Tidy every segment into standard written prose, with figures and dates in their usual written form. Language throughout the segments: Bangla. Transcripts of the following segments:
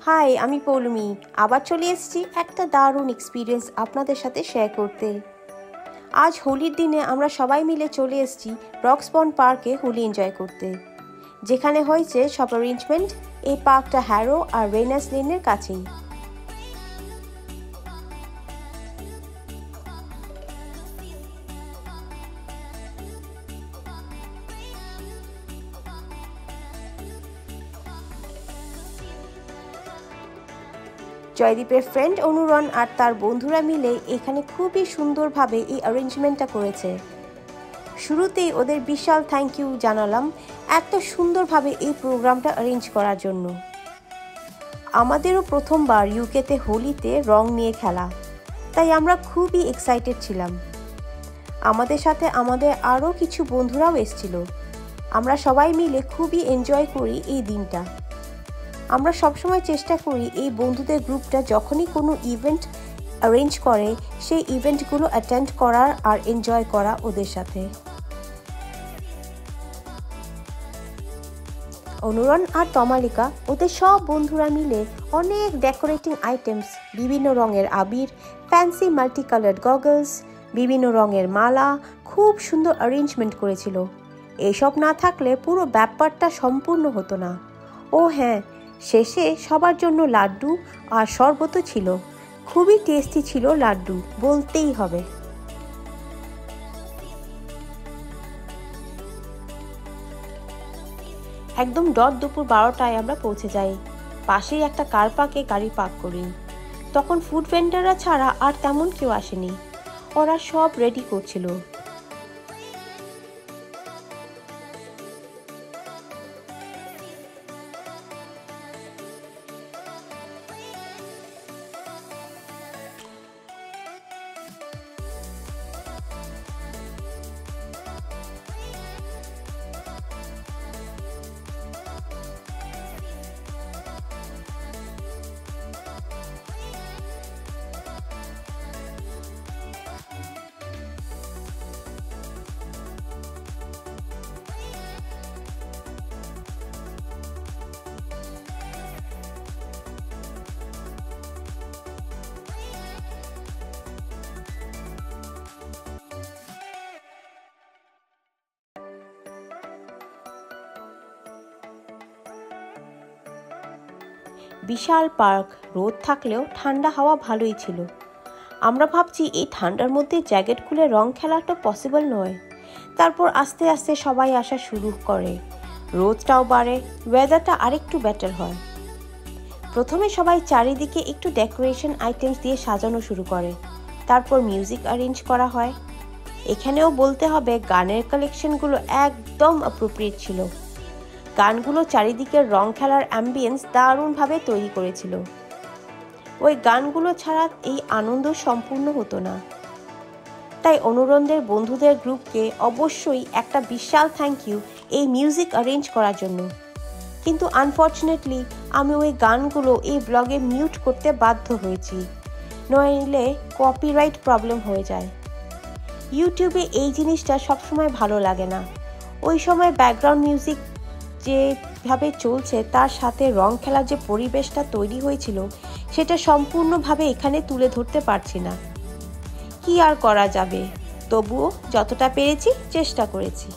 হাই, আমি পৌলমি। আবার চলে এসেছি একটা দারুণ এক্সপিরিয়েন্স আপনাদের সাথে শেয়ার করতে। আজ হোলির দিনে আমরা সবাই মিলে চলে এসেছি রক্সবন্ড পার্কে হোলি এনজয় করতে, যেখানে হয়েছে সব অ্যারেঞ্জমেন্ট। এই পার্কটা হ্যারো আর ভেনাস লেনের কাছেই। জয়দীপের ফ্রেন্ড অনুরণ আর তার বন্ধুরা মিলে এখানে খুবই সুন্দরভাবে এই অ্যারেঞ্জমেন্টটা করেছে। শুরুতেই ওদের বিশাল থ্যাংক ইউ জানালাম এত সুন্দরভাবে এই প্রোগ্রামটা অ্যারেঞ্জ করার জন্য। আমাদেরও প্রথমবার ইউকেতে হোলিতে রং নিয়ে খেলা, তাই আমরা খুবই এক্সাইটেড ছিলাম। আমাদের সাথে আমাদের আরও কিছু বন্ধুরাও এসেছিল। আমরা সবাই মিলে খুবই এনজয় করি এই দিনটা। আমরা সবসময় চেষ্টা করি এই বন্ধুদের গ্রুপটা যখনই কোনো ইভেন্ট অ্যারেঞ্জ করে সেই ইভেন্টগুলো অ্যাটেন্ড করার আর এনজয় করা ওদের সাথে। অনুরণ আর তমালিকা ওদের সব বন্ধুরা মিলে অনেক ডেকোরেটিং আইটেমস, বিভিন্ন রঙের আবির, ফ্যান্সি মাল্টি কালার্ড গগলস, বিভিন্ন রঙের মালা, খুব সুন্দর অ্যারেঞ্জমেন্ট করেছিল। এইসব না থাকলে পুরো ব্যাপারটা সম্পূর্ণ হতো না। ও হ্যাঁ, শেষে সবার জন্য লাড্ডু আর শরবতও ছিল। খুবই টেস্টি ছিল লাড্ডু, বলতেই হবে। একদম দুপুর 12টায় আমরা পৌঁছে যাই। পাশেই একটা কার পার্কে গাড়ি পার্ক করি। তখন ফুড ভেন্ডাররা ছাড়া আর তেমন কেউ আসেনি। ওরা সব রেডি করছিল। বিশাল পার্ক, রোদ থাকলেও ঠান্ডা হাওয়া ভালোই ছিল। আমরা ভাবছি এই ঠান্ডার মধ্যে জ্যাকেট খুলে রং খেলাটা পসিবল নয়। তারপর আস্তে আস্তে সবাই আসা শুরু করে। রোদটাও বাড়ে, ওয়েদারটা আরেকটু বেটার হয়। প্রথমে সবাই চারিদিকে একটু ডেকোরেশন আইটেমস দিয়ে সাজানো শুরু করে। তারপর মিউজিক অ্যারেঞ্জ করা হয়। এখানেও বলতে হবে গানের কালেকশনগুলো একদম অ্যাপ্রোপ্রিয়েট ছিল। গানগুলো চারিদিকের রং খেলার অ্যাম্বিয়েন্স দারুণভাবে তৈরি করেছিল। ওই গানগুলো ছাড়া এই আনন্দ সম্পূর্ণ হতো না। তাই অনুরণদের বন্ধুদের গ্রুপকে অবশ্যই একটা বিশাল থ্যাংক ইউ এই মিউজিক অ্যারেঞ্জ করার জন্য। কিন্তু আনফর্চুনেটলি আমি ওই গানগুলো এই ব্লগে মিউট করতে বাধ্য হয়েছি, নইলে কপিরাইট প্রবলেম হয়ে যায়। ইউটিউবে এই জিনিসটা সবসময় ভালো লাগে না। ওই সময় ব্যাকগ্রাউন্ড মিউজিক যেভাবে চলছে তার সাথে রং খেলার যে পরিবেশটা তৈরি হয়েছিল সেটা সম্পূর্ণভাবে এখানে তুলে ধরতে পারছি না। কি আর করা যাবে, তবুও যতটা পেরেছি চেষ্টা করেছি।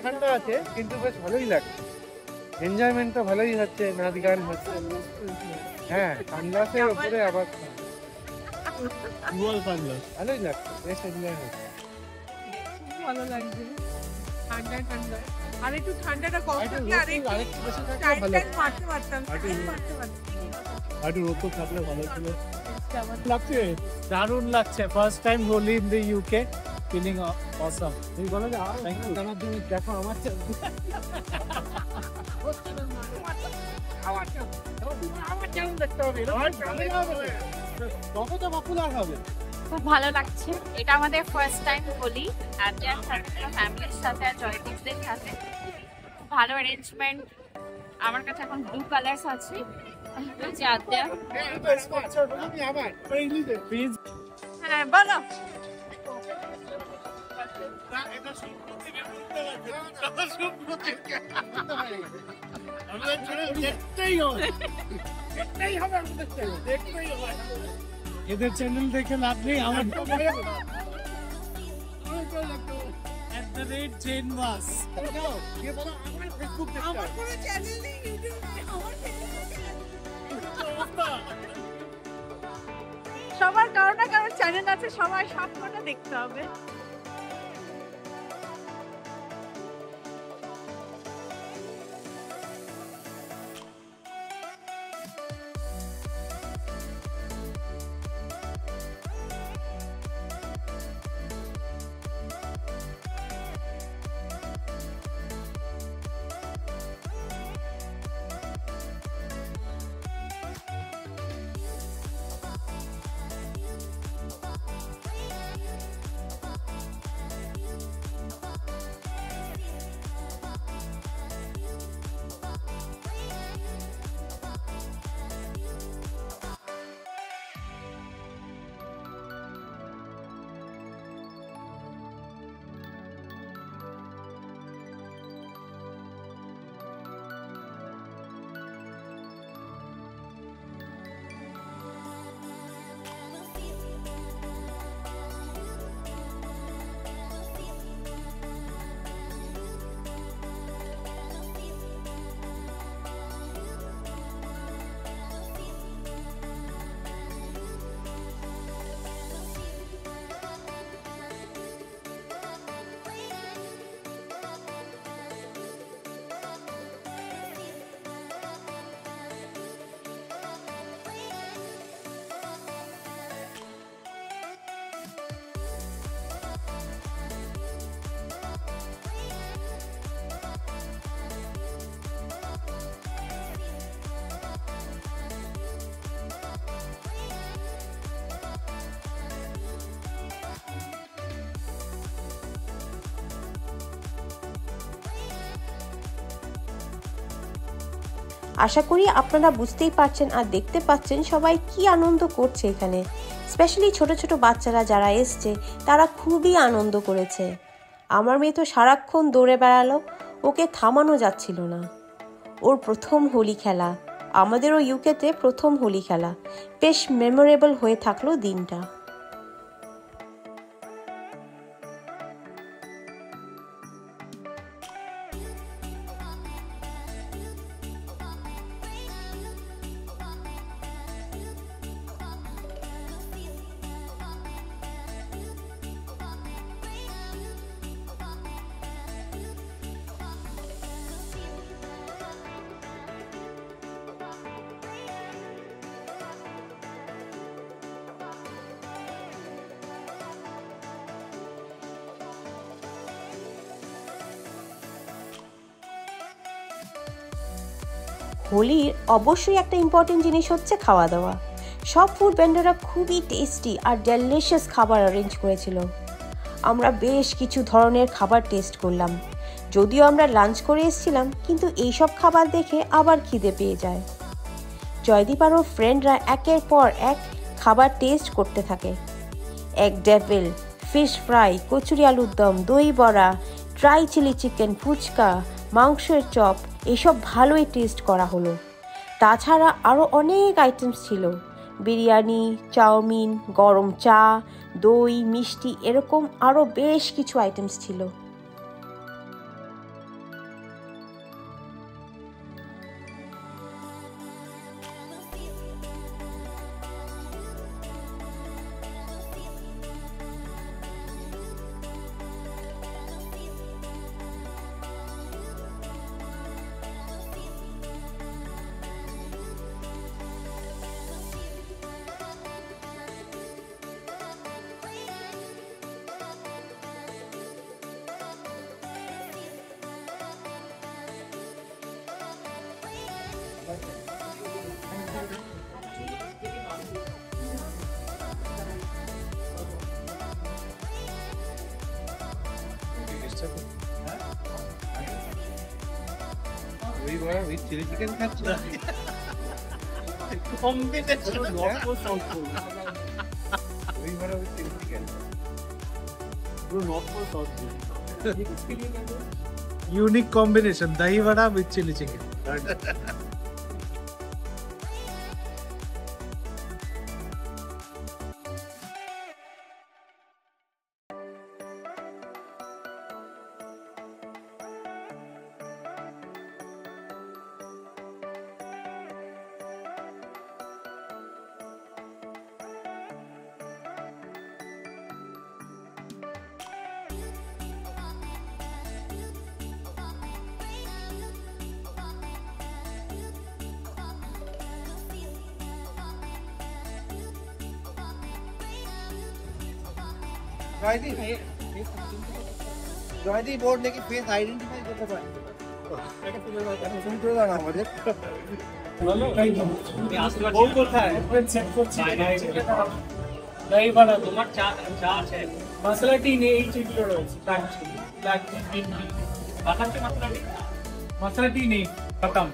ঠান্ডা আছে কিন্তু বেশ ভালোই লাগছে, এনজয়মেন্টটা ভালোই হচ্ছে, নাচ গান হচ্ছে। হ্যাঁ, সানগ্লাসের উপরে আবার ভালোই লাগছে, বেশ এনজয় হচ্ছে। ভালো লাগছে, ঠান্ডা ঠান্ডা। আর একটু ঠান্ডাটা কম থাকলে আরেকটু বেশি থাকলে ভালো মারতে পারতাম। একটু রোদ থাকলে ভালো ছিল। লাগছে, দারুণ লাগছে। First time Holi in the UK, feeling awesome. তুমি বলো যে থ্যাংক ইউ জানার জন্য। দেখো আমার চ্যানেল দেখতে হবে, তবে তো পপুলার হবে। খুব ভালো লাগছে, এটা আমাদের ফার্স্ট টাইম হোলি আদ্যার সাথে, ফ্যামিলির সাথে আর জয়দীপদের সাথে। ভালো অ্যারেঞ্জমেন্ট। আমার কাছে এখন ব্লু কালার্স আছে, যে আদ্যা। হ্যাঁ বলো। এদের চ্যানেল দেখে লাভ নেই। আমার সবার কারো না কারো চ্যানেল আছে, সবাই সবকটা দেখতে হবে। আশা করি আপনারা বুঝতেই পারছেন আর দেখতে পাচ্ছেন সবাই কি আনন্দ করছে এখানে। স্পেশালি ছোট ছোট বাচ্চারা যারা এসছে তারা খুবই আনন্দ করেছে। আমার মেয়ে তো সারাক্ষণ দৌড়ে বেড়ালো, ওকে থামানো যাচ্ছিল না। ওর প্রথম হোলি খেলা, আমাদেরও ইউকেতে প্রথম হোলি খেলা। বেশ মেমোরেবল হয়ে থাকলো দিনটা। হোলির অবশ্যই একটা ইম্পর্টেন্ট জিনিস হচ্ছে খাওয়া দাওয়া। সব ফুড ভেন্ডাররা খুবই টেস্টি আর ডেলিশিয়াস খাবার অ্যারেঞ্জ করেছিল। আমরা বেশ কিছু ধরনের খাবার টেস্ট করলাম। যদিও আমরা লাঞ্চ করে এসেছিলাম, কিন্তু এইসব খাবার দেখে আবার খিদে পেয়ে যায়। জয়দীপ আর ওর ফ্রেন্ডরা একের পর এক খাবার টেস্ট করতে থাকে। Egg devil, fish fry, kachori আলুর দম, দই বড়া, ড্রাই চিলি চিকেন, ফুচকা, মাংসের চপ, এসব ভালোই টেস্ট করা হলো। তাছাড়া আরও অনেক আইটেমস ছিল, বিরিয়ানি, চাউমিন, গরম চা, দই, মিষ্টি, এরকম আরও বেশ কিছু আইটেমস ছিল। বড়া উইথ চিলি চিকেন খাচ্ছি combination doi bara with chilli chicken unique combination dahi vada with chilli chicken Joydeep board নাকি ফেস আইডেন্টিফাই করতে পারে আমাদের दही बड़ा तुम्हार चा আছে মশলা টি নেই এই চিপগুলো রয়েছে ব্ল্যাক টি বানাচ্ছে মশলা টি নেই খতম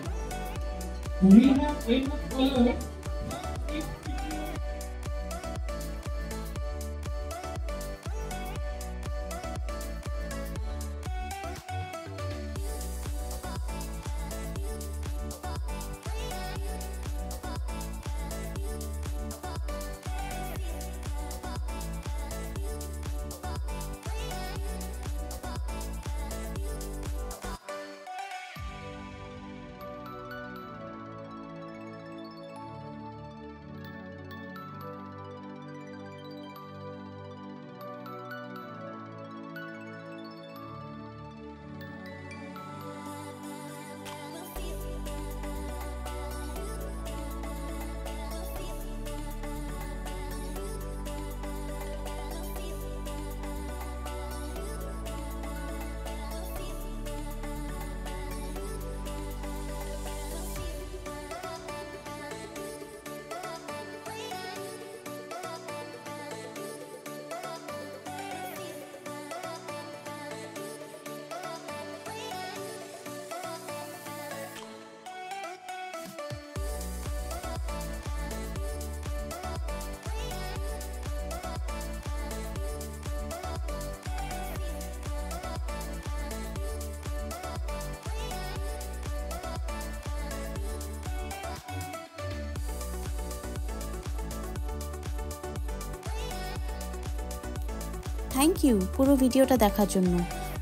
থ্যাংক ইউ পুরো ভিডিওটা দেখার জন্য।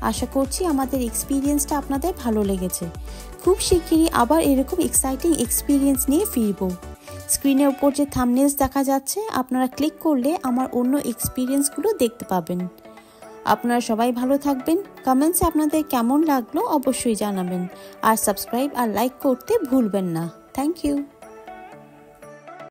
আশা করছি আমাদের এক্সপিরিয়েন্সটা আপনাদের ভালো লেগেছে। খুব শিগগিরই আবার এরকম এক্সাইটিং এক্সপিরিয়েন্স নিয়ে ফিরব। স্ক্রিনের উপর যে থাম্বনেলস দেখা যাচ্ছে আপনারা ক্লিক করলে আমার অন্য এক্সপিরিয়েন্সগুলো দেখতে পাবেন। আপনারা সবাই ভালো থাকবেন। কমেন্টসে আপনাদের কেমন লাগলো অবশ্যই জানাবেন। আর সাবস্ক্রাইব আর লাইক করতে ভুলবেন না। Thank you.